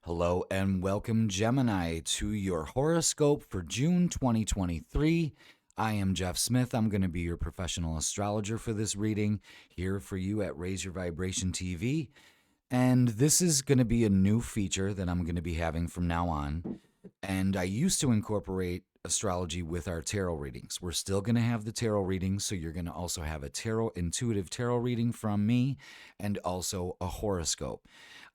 Hello and welcome, Gemini, to your horoscope for June 2023. I am Jeff Smith. I'm going to be your professional astrologer for this reading here for you at Raise Your Vibration TV. And this is going to be a new feature that I'm going to be having from now on. And I used to incorporate astrology with our tarot readings. We're still going to have the tarot readings, so you're going to also have a intuitive tarot reading from me and also a horoscope.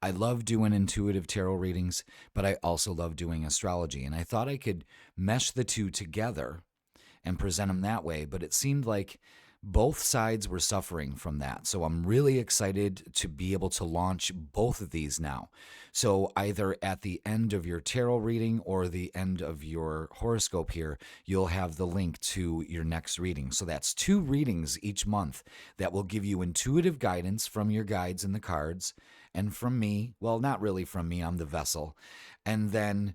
I love doing intuitive tarot readings, but I also love doing astrology. And I thought I could mesh the two together and present them that way, but it seemed like both sides were suffering from that. So I'm really excited to be able to launch both of these now. So either at the end of your tarot reading or the end of your horoscope here, you'll have the link to your next reading. So that's 2 readings each month that will give you intuitive guidance from your guides and the cards and from me. Well, not really from me, I'm the vessel. And then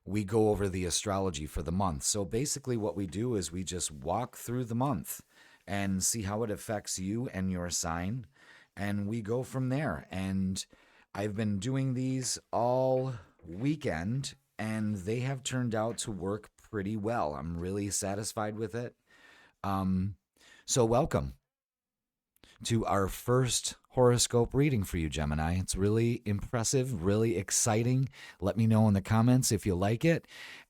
we go over the astrology for the month. So basically what we do is we just walk through the month and see how it affects you and your sign. And we go from there. And I've been doing these all weekend, and they have turned out to work pretty well. I'm really satisfied with it. So welcome to our first horoscope reading for you, Gemini. It's really impressive, really exciting. Let me know in the comments if you like it.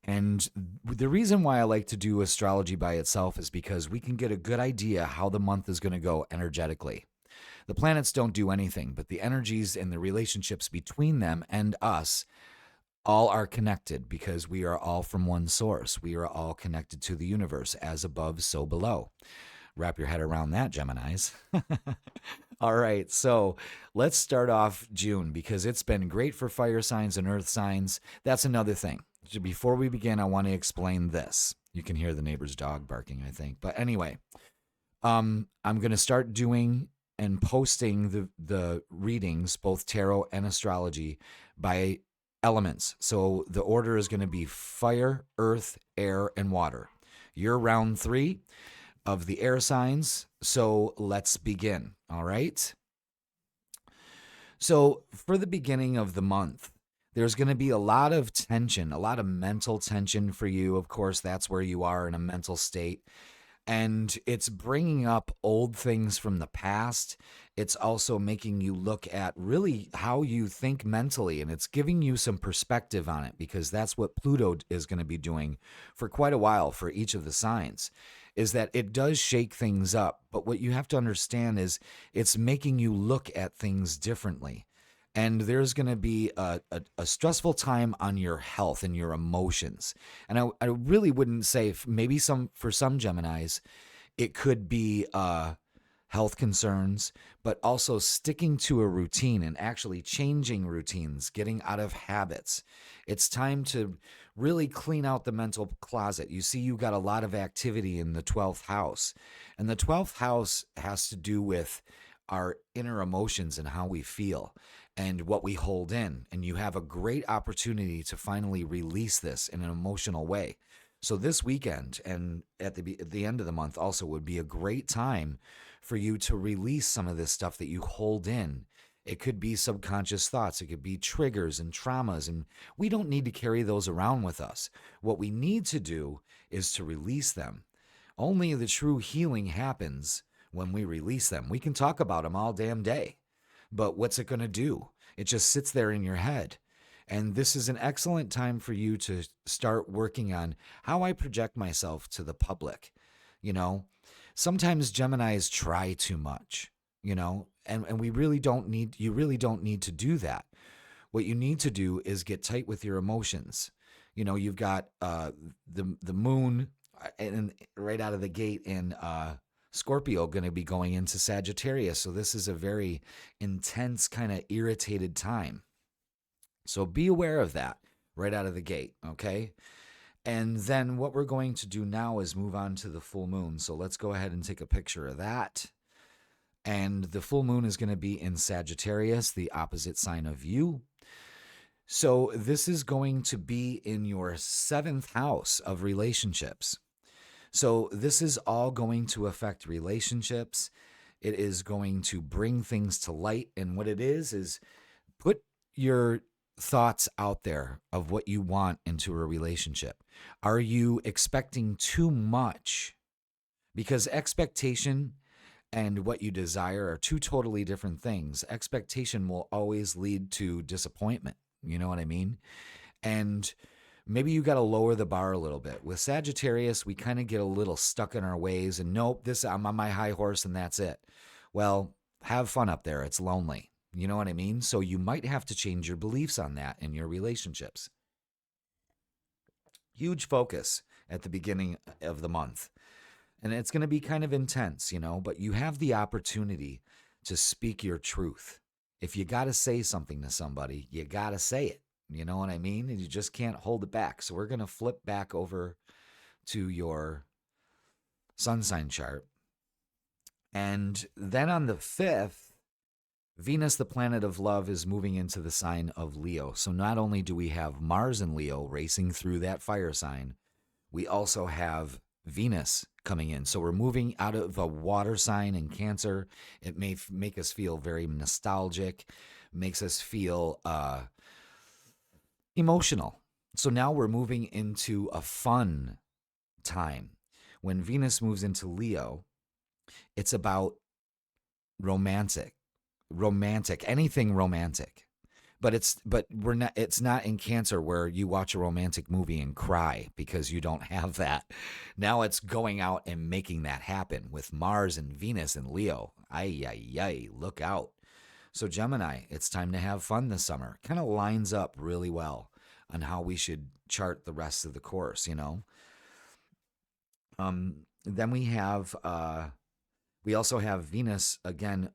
And the reason why I like to do astrology by itself is because we can get a good idea how the month is going to go energetically. The planets don't do anything, but the energies and the relationships between them and us all are connected because we are all from one source. We are all connected to the universe, as above, so below. Wrap your head around that, Geminis. All right, so let's start off June because it's been great for fire signs and earth signs. That's another thing. Before we begin, I want to explain this. You can hear the neighbor's dog barking, I think. But anyway, I'm going to start doing and posting the readings, both tarot and astrology, by elements. So the order is going to be fire, earth, air, and water. You're round 3 of the air signs. So let's begin. All right. So for the beginning of the month, there's going to be a lot of tension, a lot of mental tension for you. Of course, that's where you are in a mental state. And it's bringing up old things from the past. It's also making you look at really how you think mentally, and it's giving you some perspective on it because that's what Pluto is going to be doing for quite a while for each of the signs, is that it does shake things up. But what you have to understand is it's making you look at things differently. And there's going to be a stressful time on your health and your emotions. And I really wouldn't say maybe for some Geminis, it could be health concerns, but also sticking to a routine and actually changing routines, getting out of habits. It's time to really clean out the mental closet. You see, you got a lot of activity in the 12th house, and the 12th house has to do with our inner emotions and how we feel and what we hold in. And you have a great opportunity to finally release this in an emotional way. So this weekend and at the end of the month also would be a great time for you to release some of this stuff that you hold in. It could be subconscious thoughts. It could be triggers and traumas. And we don't need to carry those around with us. What we need to do is to release them. Only the true healing happens when we release them. We can talk about them all damn day, but what's it going to do? It just sits there in your head. And this is an excellent time for you to start working on how I project myself to the public. You know, sometimes Geminis try too much, and you really don't need to do that. What you need to do is get tight with your emotions. You've got the moon and right out of the gate in Scorpio going to be going into Sagittarius. So this is a very intense, kind of irritated time. So be aware of that right out of the gate, okay? And then what we're going to do now is move on to the full moon. So let's go ahead and take a picture of that. And the full moon is going to be in Sagittarius, the opposite sign of you. So this is going to be in your 7th house of relationships. So this is all going to affect relationships. It is going to bring things to light. And what it is put your thoughts out there of what you want into a relationship? Are you expecting too much? Because expectation and what you desire are two totally different things. Expectation will always lead to disappointment. You know what I mean? And maybe you got to lower the bar a little bit. With Sagittarius, we kind of get a little stuck in our ways and nope, this I'm on my high horse and that's it. Well, have fun up there. It's lonely. You know what I mean? So you might have to change your beliefs on that in your relationships. Huge focus at the beginning of the month. And it's going to be kind of intense, but you have the opportunity to speak your truth. If you got to say something to somebody, you got to say it. You know what I mean? And you just can't hold it back. So we're going to flip back over to your sun sign chart. And then on the 5th, Venus, the planet of love, is moving into the sign of Leo. So not only do we have Mars in Leo racing through that fire sign, we also have Venus coming in. So we're moving out of a water sign in Cancer. It may make us feel very nostalgic, makes us feel emotional. So now we're moving into a fun time. When Venus moves into Leo, it's about anything romantic. But it's not in Cancer where you watch a romantic movie and cry, because you don't have that. Now it's going out and making that happen with Mars and Venus and Leo. Ay, ay, ay, look out. So Gemini, it's time to have fun this summer. Kind of lines up really well on how we should chart the rest of the course, Then we also have Venus again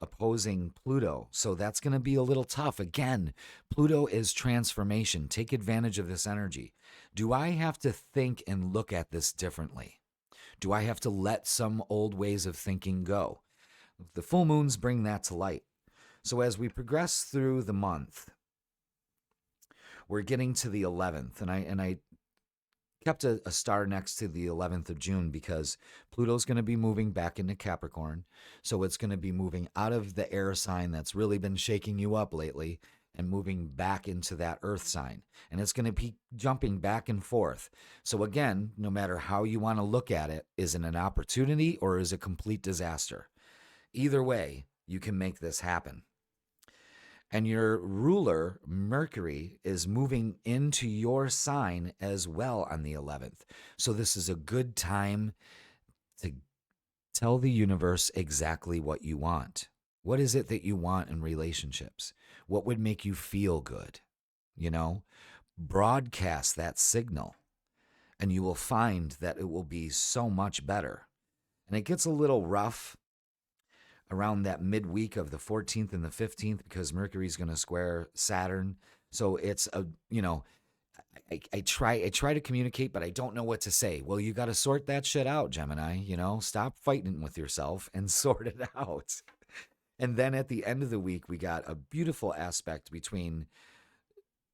opposing Pluto. So that's going to be a little tough. Again, Pluto is transformation. Take advantage of this energy. Do I have to think and look at this differently? Do I have to let some old ways of thinking go? The full moons bring that to light. So as we progress through the month, we're getting to the 11th, and I kept a star next to the 11th of June because Pluto's going to be moving back into Capricorn. So it's going to be moving out of the air sign that's really been shaking you up lately and moving back into that earth sign. And it's going to be jumping back and forth. So again, no matter how you want to look at it, is it an opportunity or is it a complete disaster? Either way, you can make this happen. And your ruler, Mercury, is moving into your sign as well on the 11th. So this is a good time to tell the universe exactly what you want. What is it that you want in relationships? What would make you feel good? Broadcast that signal, and you will find that it will be so much better. And it gets a little rough around that midweek of the 14th and the 15th because Mercury's going to square Saturn. So it's I try to communicate, but I don't know what to say. Well, you got to sort that shit out, Gemini. Stop fighting with yourself and sort it out. And then at the end of the week, we got a beautiful aspect between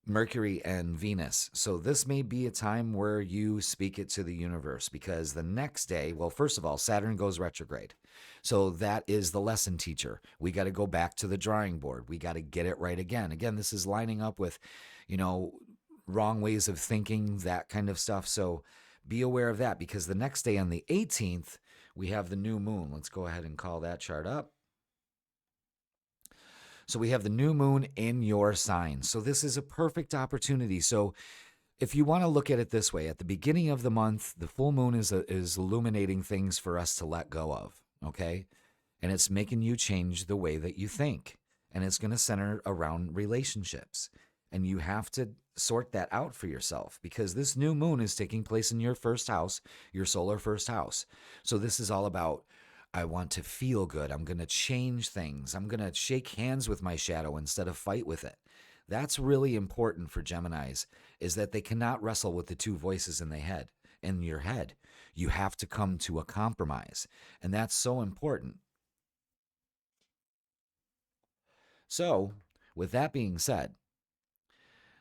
Mercury and Venus. So this may be a time where you speak it to the universe, because the next day, well, first of all, Saturn goes retrograde. So that is the lesson teacher. We got to go back to the drawing board. We got to get it right again. Again, this is lining up with, wrong ways of thinking, that kind of stuff. So be aware of that, because the next day on the 18th, we have the new moon. Let's go ahead and call that chart up. So we have the new moon in your sign. So this is a perfect opportunity. So if you want to look at it this way, at the beginning of the month, the full moon is illuminating things for us to let go of, okay? And it's making you change the way that you think. And it's going to center around relationships. And you have to sort that out for yourself, because this new moon is taking place in your first house, your solar first house. So this is all about, I want to feel good. I'm going to change things. I'm going to shake hands with my shadow instead of fight with it. That's really important for Geminis, is that they cannot wrestle with the two voices in your head. You have to come to a compromise. And that's so important. So, with that being said,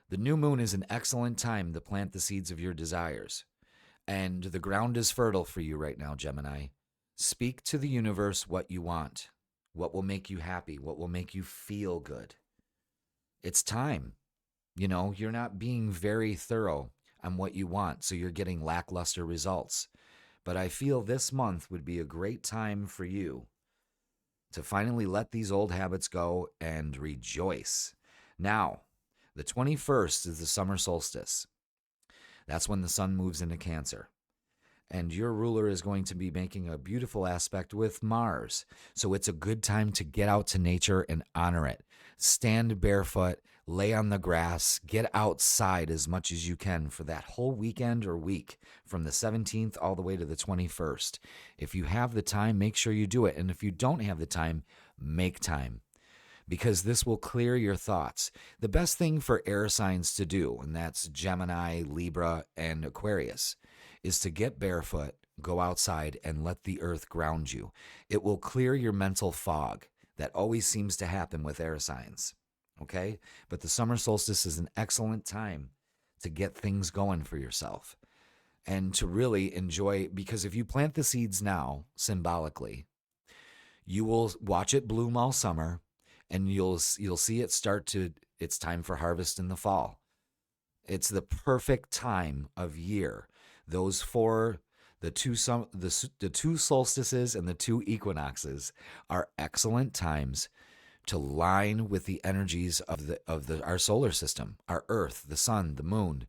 the new moon is an excellent time to plant the seeds of your desires. And the ground is fertile for you right now, Gemini. Speak to the universe what you want, what will make you happy, what will make you feel good. It's time. You're not being very thorough on what you want, so you're getting lackluster results. But I feel this month would be a great time for you to finally let these old habits go and rejoice. Now, the 21st is the summer solstice. That's when the sun moves into Cancer. And your ruler is going to be making a beautiful aspect with Mars. So it's a good time to get out to nature and honor it. Stand barefoot, lay on the grass, get outside as much as you can for that whole weekend or week from the 17th all the way to the 21st. If you have the time, make sure you do it. And if you don't have the time, make time, because this will clear your thoughts. The best thing for air signs to do, and that's Gemini, Libra, and Aquarius, is to get barefoot, go outside, and let the earth ground you. It will clear your mental fog. That always seems to happen with air signs, okay? But the summer solstice is an excellent time to get things going for yourself and to really enjoy, because if you plant the seeds now, symbolically, you will watch it bloom all summer, and you'll see it it's time for harvest in the fall. It's the perfect time of year. Those four, the two solstices and the two equinoxes are excellent times to line with the energies of our solar system, our Earth, the sun, the moon,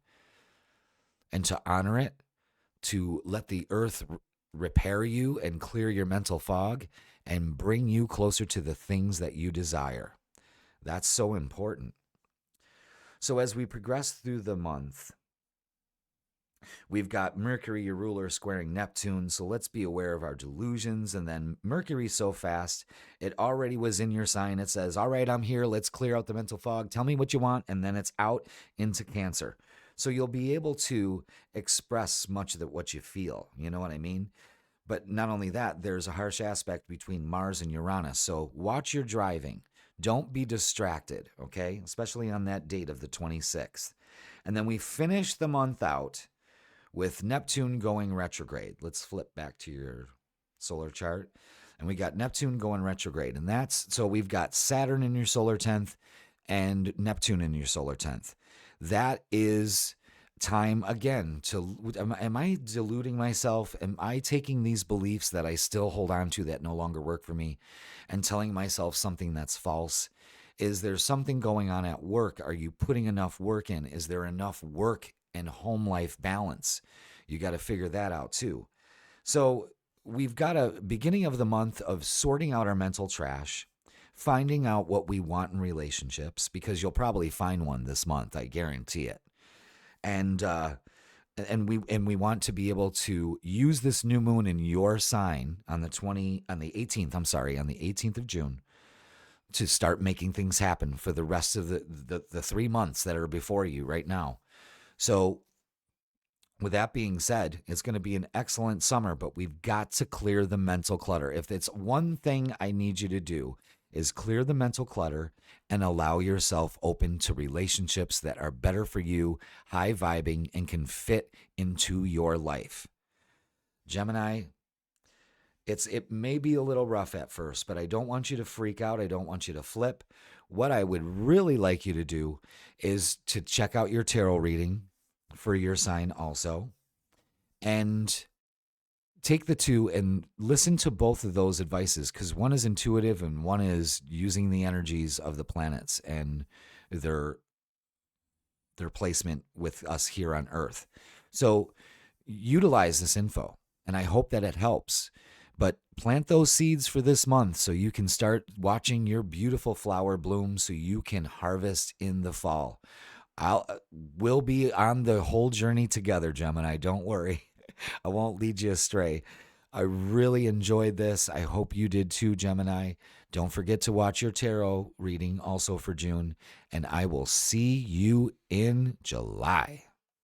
and to honor it, to let the earth repair you and clear your mental fog and bring you closer to the things that you desire. That's so important. So as we progress through the month, we've got Mercury, your ruler, squaring Neptune. So let's be aware of our delusions. And then Mercury, so fast, it already was in your sign. It says, all right, I'm here. Let's clear out the mental fog. Tell me what you want. And then it's out into Cancer. So you'll be able to express much of what you feel. You know what I mean? But not only that, there's a harsh aspect between Mars and Uranus. So watch your driving. Don't be distracted, okay? Especially on that date of the 26th. And then we finish the month out with Neptune going retrograde. Let's flip back to your solar chart. And we got Neptune going retrograde. And so we've got Saturn in your solar 10th and Neptune in your solar 10th. That is time again am I deluding myself? Am I taking these beliefs that I still hold on to that no longer work for me and telling myself something that's false? Is there something going on at work? Are you putting enough work in? Is there enough work and home life balance? You got to figure that out too. So we've got a beginning of the month of sorting out our mental trash, finding out what we want in relationships, because you'll probably find one this month, I guarantee it. And we want to be able to use this new moon in your sign on the 18th of June, to start making things happen for the rest of the 3 months that are before you right now. So with that being said, it's going to be an excellent summer, but we've got to clear the mental clutter. If it's one thing I need you to do, is clear the mental clutter and allow yourself open to relationships that are better for you, high vibing, and can fit into your life. Gemini, it may be a little rough at first, but I don't want you to freak out. I don't want you to flip. What I would really like you to do is to check out your tarot reading for your sign also, and take the two and listen to both of those advices, because one is intuitive and one is using the energies of the planets and their placement with us here on Earth. So utilize this info, and I hope that it helps. But plant those seeds for this month so you can start watching your beautiful flower bloom so you can harvest in the fall. We'll be on the whole journey together, Gemini. Don't worry. I won't lead you astray. I really enjoyed this. I hope you did too, Gemini. Don't forget to watch your tarot reading also for June, and I will see you in July.